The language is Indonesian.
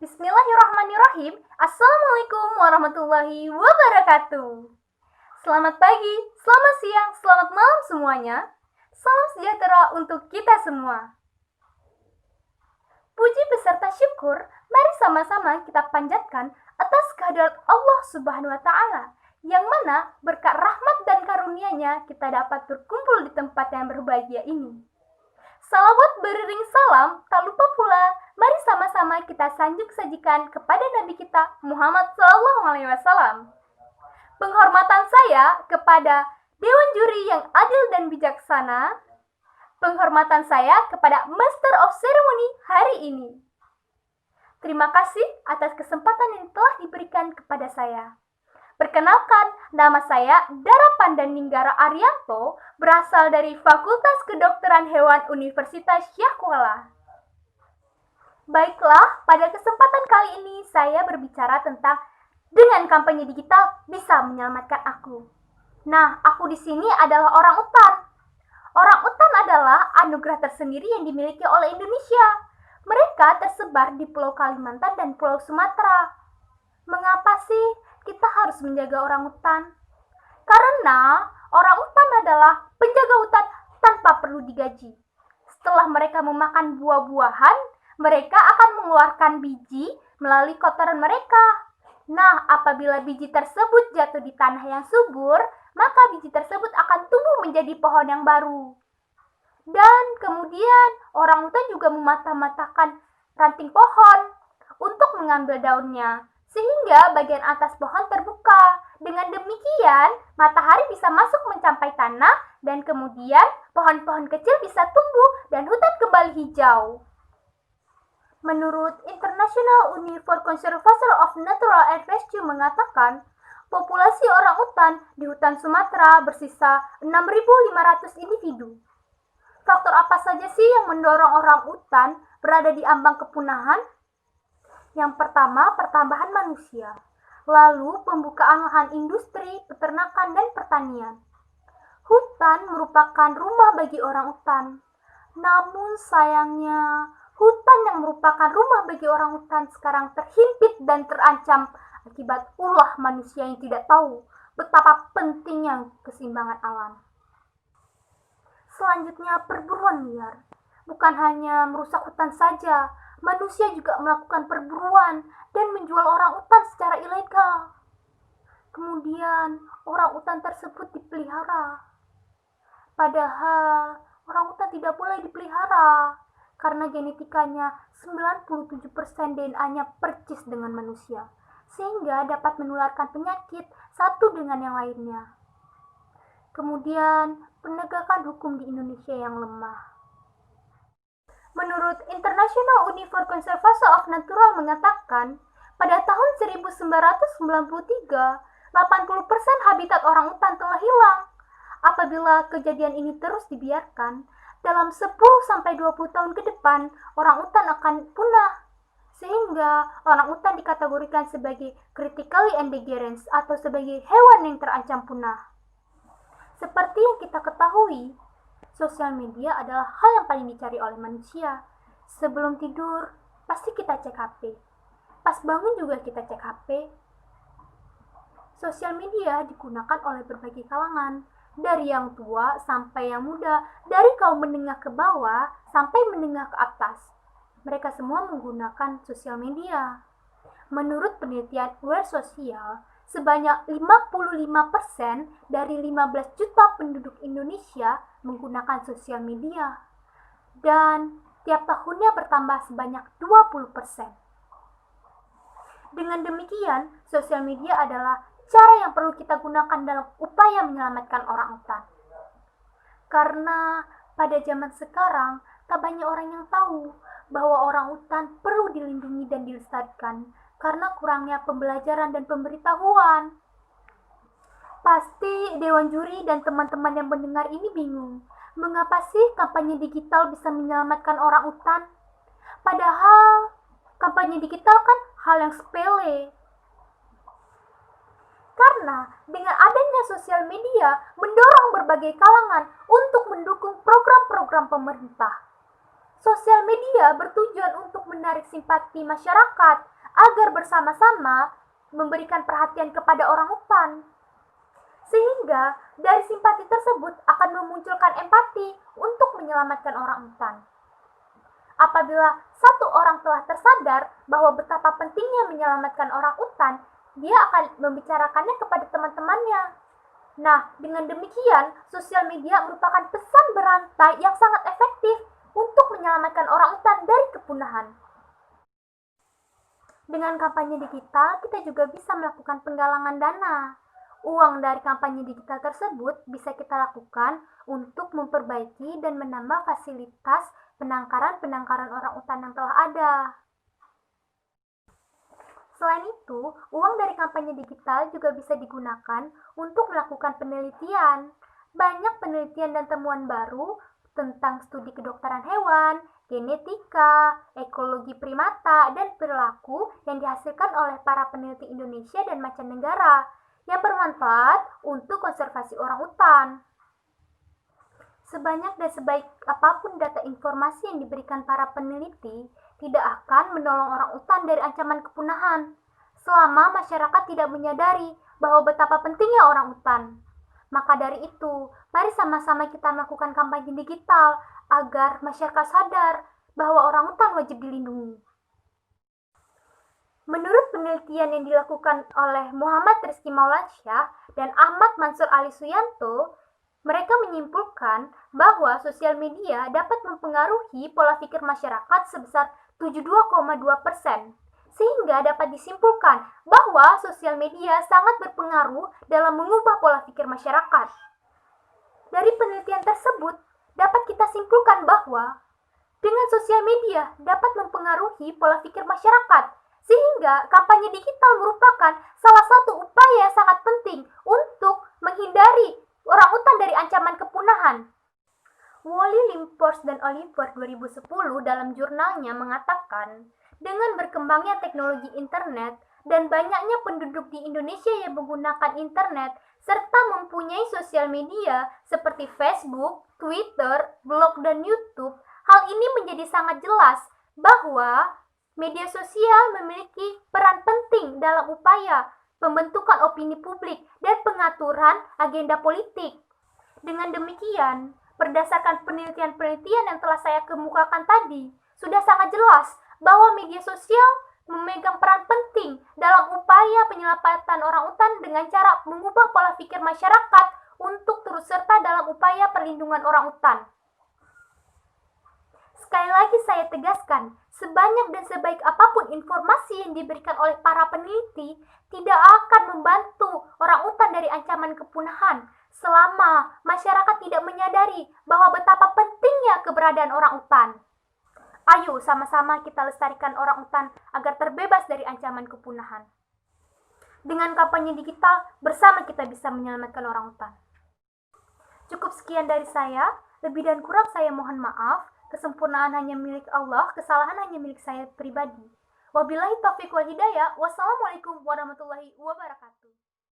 Bismillahirrahmanirrahim. Assalamualaikum warahmatullahi wabarakatuh. Selamat pagi, selamat siang, selamat malam semuanya. Salam sejahtera untuk kita semua. Puji beserta syukur, mari sama-sama kita panjatkan atas kehadirat Allah Subhanahu wa Ta'ala, yang mana berkat rahmat dan karunia-Nya kita dapat berkumpul di tempat yang berbahagia ini. Salawat beriring salam, tak lupa pula, mari sama-sama kita sajikan kepada Nabi kita Muhammad SAW. Penghormatan saya kepada Dewan Juri yang adil dan bijaksana. Penghormatan saya kepada Master of Ceremony hari ini. Terima kasih atas kesempatan yang telah diberikan kepada saya. Perkenalkan, nama saya Dara Pandaninggara Arianto, berasal dari Fakultas Kedokteran Hewan Universitas Syahkuala. Baiklah, pada kesempatan kali ini saya berbicara tentang dengan kampanye digital bisa menyelamatkan aku. Nah, aku di sini adalah orang utan. Orang utan adalah anugerah tersendiri yang dimiliki oleh Indonesia. Mereka tersebar di Pulau Kalimantan dan Pulau Sumatera. Mengapa sih kita harus menjaga orang hutan? Karena orang hutan adalah penjaga hutan tanpa perlu digaji. Setelah mereka memakan buah-buahan, mereka akan mengeluarkan biji melalui kotoran mereka. Nah, apabila biji tersebut jatuh di tanah yang subur, maka biji tersebut akan tumbuh menjadi pohon yang baru. Dan kemudian orang hutan juga mematah-matahkan ranting pohon untuk mengambil daunnya, sehingga bagian atas pohon terbuka. Dengan demikian, matahari bisa masuk mencapai tanah dan kemudian pohon-pohon kecil bisa tumbuh dan hutan kembali hijau. Menurut International Union for Conservation of Natural and Rescue mengatakan, populasi orang utan di hutan Sumatera bersisa 6.500 individu. Faktor apa saja sih yang mendorong orang utan berada di ambang kepunahan? Yang pertama, pertambahan manusia. Lalu, pembukaan lahan industri, peternakan, dan pertanian. Hutan merupakan rumah bagi orang utan. Namun sayangnya, hutan yang merupakan rumah bagi orang hutan sekarang terhimpit dan terancam akibat ulah manusia yang tidak tahu betapa pentingnya keseimbangan alam. Selanjutnya, perburuan liar. Bukan hanya merusak hutan saja, manusia juga melakukan perburuan dan menjual orang utan secara ilegal. Kemudian, orang utan tersebut dipelihara. Padahal, orang utan tidak boleh dipelihara karena genetikanya 97% DNA-nya percis dengan manusia, sehingga dapat menularkan penyakit satu dengan yang lainnya. Kemudian, penegakan hukum di Indonesia yang lemah. Menurut International Union for Conservation of Natural mengatakan, pada tahun 1993, 80% habitat orang utan telah hilang. Apabila kejadian ini terus dibiarkan, dalam 10-20 tahun ke depan, orang utan akan punah. Sehingga orang utan dikategorikan sebagai critically endangered atau sebagai hewan yang terancam punah. Seperti yang kita ketahui, sosial media adalah hal yang paling dicari oleh manusia. Sebelum tidur, pasti kita cek HP. Pas bangun juga kita cek HP. Sosial media digunakan oleh berbagai kalangan, dari yang tua sampai yang muda, dari kaum menengah ke bawah sampai menengah ke atas. Mereka semua menggunakan sosial media. Menurut penelitian Aware Sosial, sebanyak 55% dari 15 juta penduduk Indonesia menggunakan sosial media. Dan tiap tahunnya bertambah sebanyak 20%. Dengan demikian, sosial media adalah cara yang perlu kita gunakan dalam upaya menyelamatkan orang utan. Karena pada zaman sekarang, tak banyak orang yang tahu bahwa orang utan perlu dilindungi dan dilestarikan karena kurangnya pembelajaran dan pemberitahuan. Pasti Dewan Juri dan teman-teman yang mendengar ini bingung, mengapa sih kampanye digital bisa menyelamatkan orang utan? Padahal kampanye digital kan hal yang sepele. Karena dengan adanya sosial media mendorong berbagai kalangan untuk mendukung program-program pemerintah. Sosial media bertujuan untuk menarik simpati masyarakat agar bersama-sama memberikan perhatian kepada orang utan. Sehingga dari simpati tersebut akan memunculkan empati untuk menyelamatkan orang utan. Apabila satu orang telah tersadar bahwa betapa pentingnya menyelamatkan orang utan, dia akan membicarakannya kepada teman-temannya. Nah, dengan demikian, sosial media merupakan pesan berantai yang sangat efektif untuk menyelamatkan orang utan dari kepunahan. Dengan kampanye digital, kita juga bisa melakukan penggalangan dana. Uang dari kampanye digital tersebut bisa kita lakukan untuk memperbaiki dan menambah fasilitas penangkaran orang utan yang telah ada. Selain itu, uang dari kampanye digital juga bisa digunakan untuk melakukan penelitian. Banyak penelitian dan temuan baru tentang studi kedokteran hewan, genetika, ekologi primata, dan perilaku yang dihasilkan oleh para peneliti Indonesia dan mancanegara yang bermanfaat untuk konservasi orang utan. Sebanyak dan sebaik apapun data informasi yang diberikan para peneliti, tidak akan menolong orang utan dari ancaman kepunahan, selama masyarakat tidak menyadari bahwa betapa pentingnya orang utan. Maka dari itu, mari sama-sama kita melakukan kampanye digital agar masyarakat sadar bahwa orang utan wajib dilindungi. Menurut penelitian yang dilakukan oleh Muhammad Rizky Maulansyah dan Ahmad Mansur Ali Suyanto, mereka menyimpulkan bahwa sosial media dapat mempengaruhi pola pikir masyarakat sebesar 72,2%, sehingga dapat disimpulkan bahwa sosial media sangat berpengaruh dalam mengubah pola pikir masyarakat. Dari penelitian tersebut, dapat kita simpulkan bahwa dengan sosial media dapat mempengaruhi pola pikir masyarakat, sehingga kampanye digital merupakan salah satu upaya sangat penting untuk menghindari orang utan dari ancaman kepunahan. Wally Limpours dan Oliver 2010 dalam jurnalnya mengatakan, dengan berkembangnya teknologi internet dan banyaknya penduduk di Indonesia yang menggunakan internet serta mempunyai sosial media seperti Facebook, Twitter, blog, dan YouTube, hal ini menjadi sangat jelas bahwa media sosial memiliki peran penting dalam upaya pembentukan opini publik dan pengaturan agenda politik. Dengan demikian, berdasarkan penelitian-penelitian yang telah saya kemukakan tadi, sudah sangat jelas bahwa media sosial memegang peran penting dalam upaya penyelamatan orang utan dengan cara mengubah pola pikir masyarakat untuk turut serta dalam upaya perlindungan orang utan. Sekali lagi saya tegaskan, sebanyak dan sebaik apapun informasi yang diberikan oleh para peneliti tidak akan membantu orang utan dari ancaman kepunahan selama masyarakat tidak menyadari bahwa betapa pentingnya keberadaan orang utan. Ayo sama-sama kita lestarikan orang utan agar terbebas dari ancaman kepunahan. Dengan kampanye digital, bersama kita bisa menyelamatkan orang utan. Cukup sekian dari saya, lebih dan kurang saya mohon maaf. Kesempurnaan hanya milik Allah, kesalahan hanya milik saya pribadi. Wabillahi taufiq wal hidayah. Wassalamualaikum warahmatullahi wabarakatuh.